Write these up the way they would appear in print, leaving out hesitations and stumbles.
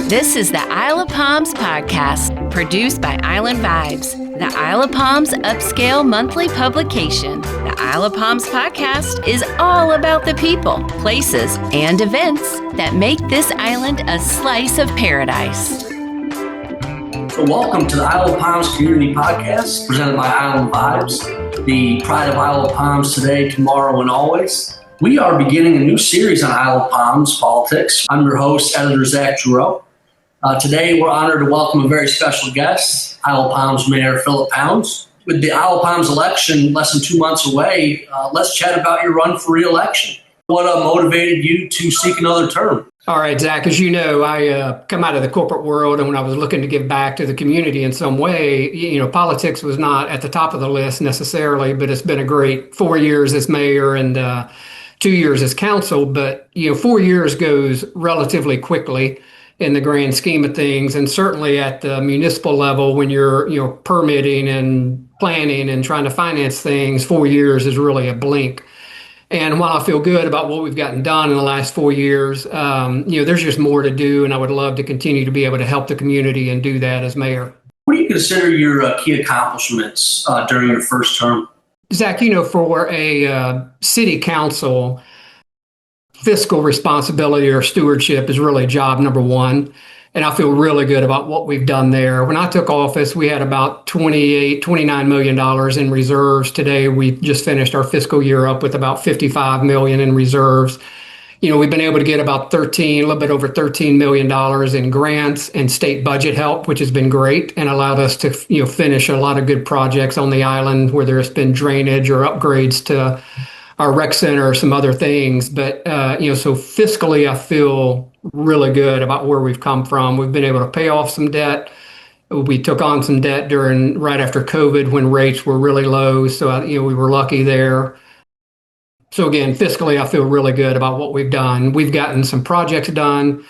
This is the Isle of Palms podcast, produced by Island Vibes, the Isle of Palms upscale monthly publication. The Isle of Palms podcast is all about the people, places, and events that make this island a slice of paradise. So welcome to the Isle of Palms Community Podcast, presented by Island Vibes, the pride of Isle of Palms today, tomorrow, and always. We are beginning a new series on Isle of Palms politics. I'm your host, editor Zach Giroux. Today, we're honored to welcome a very special guest, Isle of Palms Mayor Phillip Pounds. With the Isle of Palms election less than 2 months away, let's chat about your run for re-election. What motivated you to seek another term? All right, Zach, as you know, I come out of the corporate world, and when I was looking to give back to the community in some way, politics was not at the top of the list necessarily, but it's been a great 4 years as mayor and 2 years as council. But, 4 years goes relatively quickly in the grand scheme of things. And certainly at the municipal level, when you're permitting and planning and trying to finance things, 4 years is really a blink. And while I feel good about what we've gotten done in the last 4 years, there's just more to do. And I would love to continue to be able to help the community and do that as mayor. What do you consider your key accomplishments during your first term? Zach, for a city council, fiscal responsibility or stewardship is really job number one. And I feel really good about what we've done there. When I took office, we had about $29 million in reserves. Today, we just finished our fiscal year up with about $55 million in reserves. We've been able to get about a little bit over $13 million in grants and state budget help, which has been great and allowed us to, finish a lot of good projects on the island, whether it's been drainage or upgrades to our rec center or some other things. But, so fiscally, I feel really good about where we've come from. We've been able to pay off some debt. We took on some debt right after COVID when rates were really low. So, we were lucky there. So again, fiscally, I feel really good about what we've done. We've gotten some projects done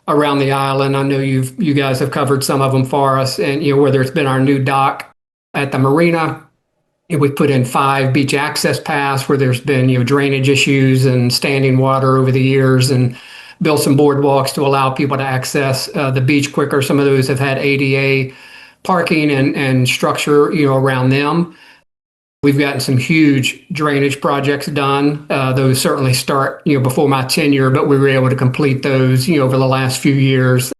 around the island. I know you guys have covered some of them for us. And, whether it's been our new dock at the marina, we put in 5 beach access paths where there's been, drainage issues and standing water over the years, and built some boardwalks to allow people to access the beach quicker. Some of those have had ADA parking and structure, around them. We've gotten some huge drainage projects done. Those certainly start, before my tenure, but we were able to complete those, over the last few years.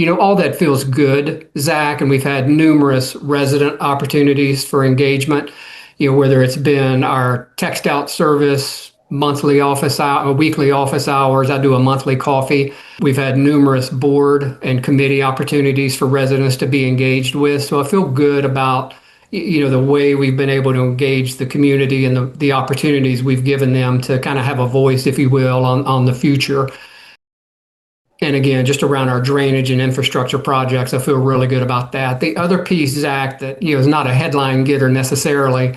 All that feels good, Zach, and we've had numerous resident opportunities for engagement, whether it's been our text out service, weekly office hours. I do a monthly coffee. We've had numerous board and committee opportunities for residents to be engaged with. So I feel good about, the way we've been able to engage the community and the opportunities we've given them to kind of have a voice, if you will, on the future. And again, just around our drainage and infrastructure projects, I feel really good about that. The other piece, Zach, that is not a headline getter necessarily,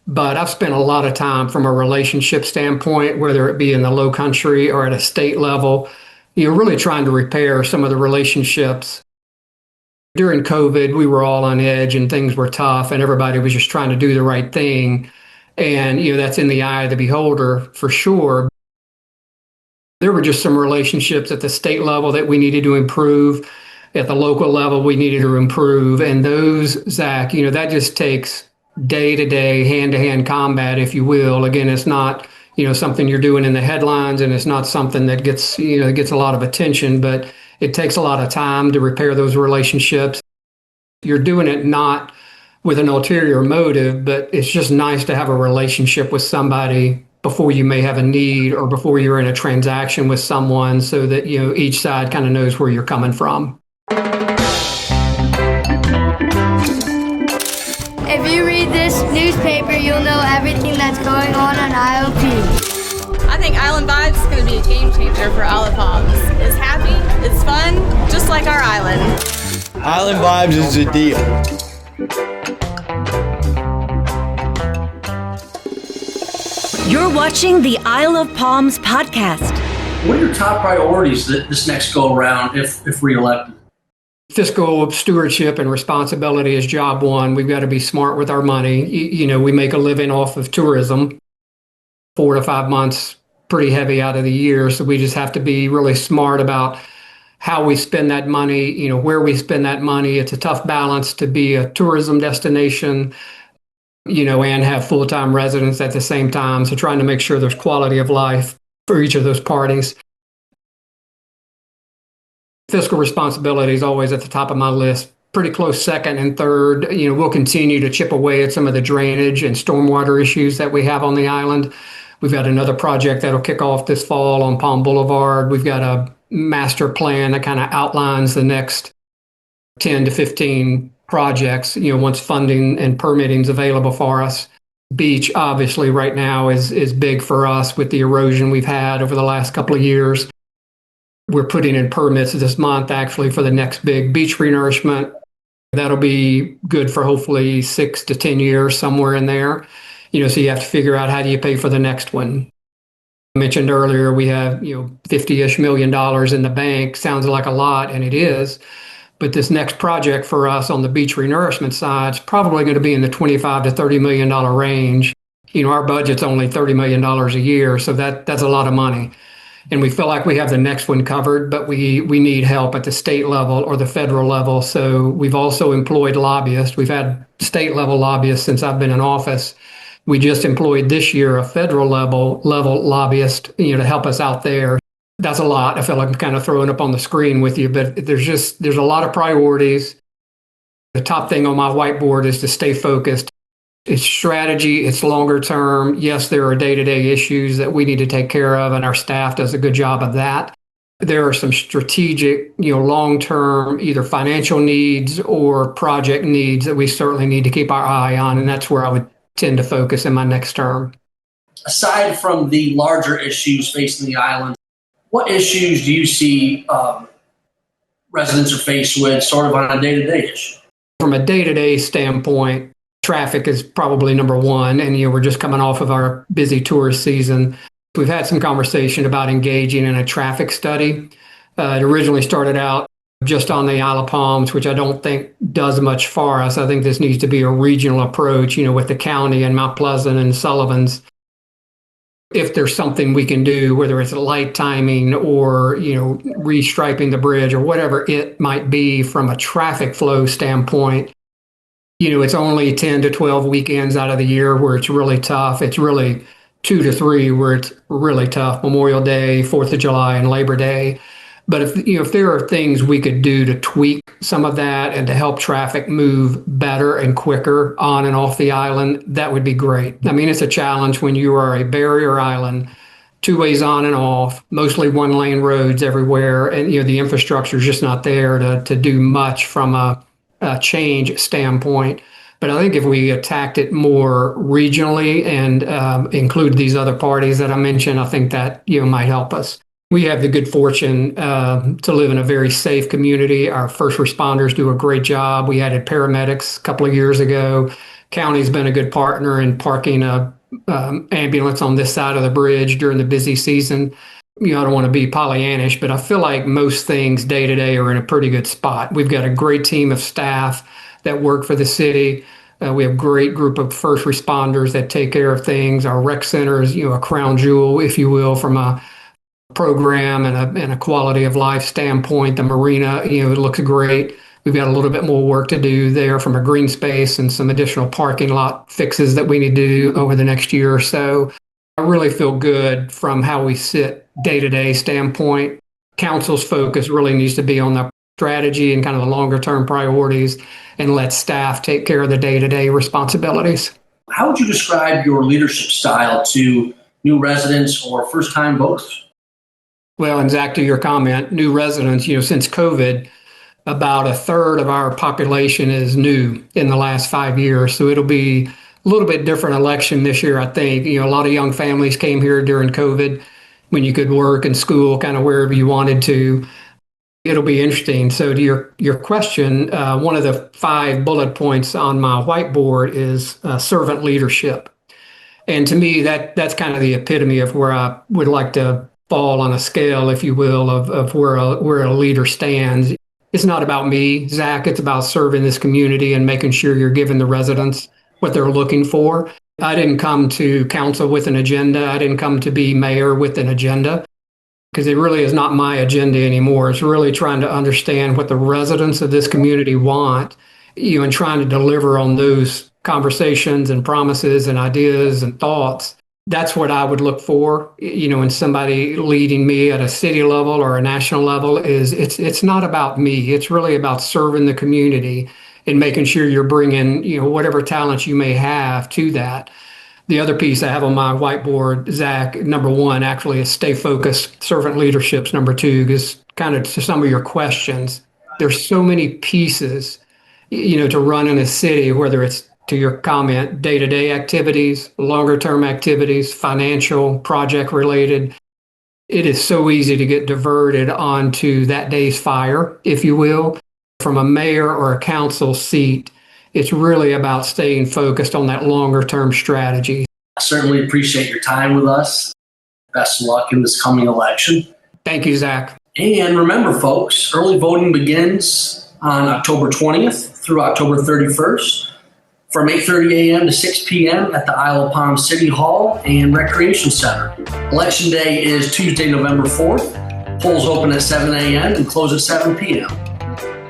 but I've spent a lot of time from a relationship standpoint, whether it be in the Low Country or at a state level, really trying to repair some of the relationships. During COVID, we were all on edge and things were tough and everybody was just trying to do the right thing. And, that's in the eye of the beholder for sure. There were just some relationships at the state level that we needed to improve. At the local level, we needed to improve. And those, Zach, that just takes day-to-day, hand-to-hand combat, if you will. Again, it's not, something you're doing in the headlines, and it's not something that gets a lot of attention, but it takes a lot of time to repair those relationships. You're doing it not with an ulterior motive, but it's just nice to have a relationship with somebody before you may have a need or before you're in a transaction with someone, so that, each side kind of knows where you're coming from. If you read this newspaper, you'll know everything that's going on IOP. I think Island Vibes is going to be a game changer for Isle of Palms. It's happy, it's fun, just like our island. Island Vibes is the deal. You're watching the Isle of Palms podcast. What are your top priorities this next go around if reelected? Fiscal stewardship and responsibility is job one. We've got to be smart with our money. We make a living off of tourism, 4 to 5 months, pretty heavy out of the year. So we just have to be really smart about how we spend that money, where we spend that money. It's a tough balance to be a tourism destination, and have full-time residents at the same time. So trying to make sure there's quality of life for each of those parties. Fiscal responsibility is always at the top of my list. Pretty close second and third. We'll continue to chip away at some of the drainage and stormwater issues that we have on the island. We've got another project that'll kick off this fall on Palm Boulevard. We've got a master plan that kind of outlines the next 10 to 15 projects, once funding and permitting is available for us. Beach, obviously, right now is big for us with the erosion we've had over the last couple of years. We're putting in permits this month, actually, for the next big beach renourishment. That'll be good for hopefully 6 to 10 years, somewhere in there. So you have to figure out, how do you pay for the next one? I mentioned earlier, we have, $50-ish million in the bank. Sounds like a lot, and it is. But this next project for us on the beach renourishment side is probably going to be in the $25 to $30 million range. Our budget's only $30 million a year, so that's a lot of money. And we feel like we have the next one covered, but we need help at the state level or the federal level. So we've also employed lobbyists. We've had state level lobbyists since I've been in office. We just employed this year a federal level lobbyist, to help us out there. That's a lot. I feel like I'm kind of throwing up on the screen with you, but there's a lot of priorities. The top thing on my whiteboard is to stay focused. It's strategy, it's longer term. Yes, there are day-to-day issues that we need to take care of, and our staff does a good job of that. There are some strategic, long-term, either financial needs or project needs that we certainly need to keep our eye on, and that's where I would tend to focus in my next term. Aside from the larger issues facing the island, what issues do you see residents are faced with sort of on a day-to-day issue? From a day-to-day standpoint, traffic is probably number one, and we're just coming off of our busy tourist season. We've had some conversation about engaging in a traffic study. It originally started out just on the Isle of Palms, which I don't think does much for us. I think this needs to be a regional approach, with the county and Mount Pleasant and Sullivan's. If there's something we can do, whether it's light timing or, restriping the bridge or whatever it might be from a traffic flow standpoint, it's only 10 to 12 weekends out of the year where it's really tough. It's really 2 to 3 where it's really tough. Memorial Day, 4th of July, and Labor Day. But if there are things we could do to tweak some of that and to help traffic move better and quicker on and off the island, that would be great. I mean, it's a challenge when you are a barrier island, 2 ways on and off, mostly 1-lane roads everywhere, and the infrastructure is just not there to do much from a change standpoint. But I think if we attacked it more regionally and include these other parties that I mentioned, I think that might help us. We have the good fortune to live in a very safe community. Our first responders do a great job. We added paramedics a couple of years ago. County's been a good partner in parking a ambulance on this side of the bridge during the busy season. I don't want to be Pollyannish, but I feel like most things day to day are in a pretty good spot. We've got a great team of staff that work for the city. We have a great group of first responders that take care of things. Our rec center is, a crown jewel, if you will, from a program and a quality of life standpoint. The marina, it looks great. We've got a little bit more work to do there from a green space and some additional parking lot fixes that we need to do over the next year or so. I really feel good from how we sit day-to-day standpoint. Council's focus really needs to be on the strategy and kind of the longer term priorities, and let staff take care of the day-to-day responsibilities. How would you describe your leadership style to new residents or first-time voters? Well, and Zach, to your comment, new residents, since COVID, about a third of our population is new in the last 5 years. So it'll be a little bit different election this year, I think. A lot of young families came here during COVID when you could work and school kind of wherever you wanted to. It'll be interesting. So to your question, one of the 5 bullet points on my whiteboard is servant leadership. And to me, that's kind of the epitome of where I would like to fall on a scale, if you will, of where a leader stands. It's not about me, Zach. It's about serving this community and making sure you're giving the residents what they're looking for. I didn't come to council with an agenda. I didn't come to be mayor with an agenda. because it really is not my agenda anymore. It's really trying to understand what the residents of this community want, and trying to deliver on those conversations and promises and ideas and thoughts. That's what I would look for, in somebody leading me at a city level or a national level. Is it's not about me. It's really about serving the community and making sure you're bringing, whatever talents you may have to that. The other piece I have on my whiteboard, Zach, number one, actually is stay focused. Servant leadership's number two, because kind of to some of your questions, there's so many pieces, to run in a city, whether it's, to your comment, day-to-day activities, longer-term activities, financial, project-related. It is so easy to get diverted onto that day's fire, if you will. From a mayor or a council seat, it's really about staying focused on that longer-term strategy. I certainly appreciate your time with us. Best of luck in this coming election. Thank you, Zach. And remember, folks, early voting begins on October 20th through October 31st. From 8:30 a.m. to 6 p.m. at the Isle of Palms City Hall and Recreation Center. Election Day is Tuesday, November 4th. Polls open at 7 a.m. and close at 7 p.m.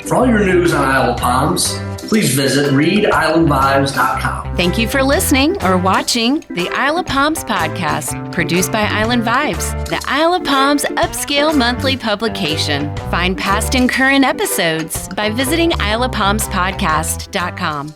For all your news on Isle of Palms, please visit readislandvibes.com. Thank you for listening or watching the Isle of Palms podcast, produced by Island Vibes, the Isle of Palms upscale monthly publication. Find past and current episodes by visiting isleofpalmspodcast.com.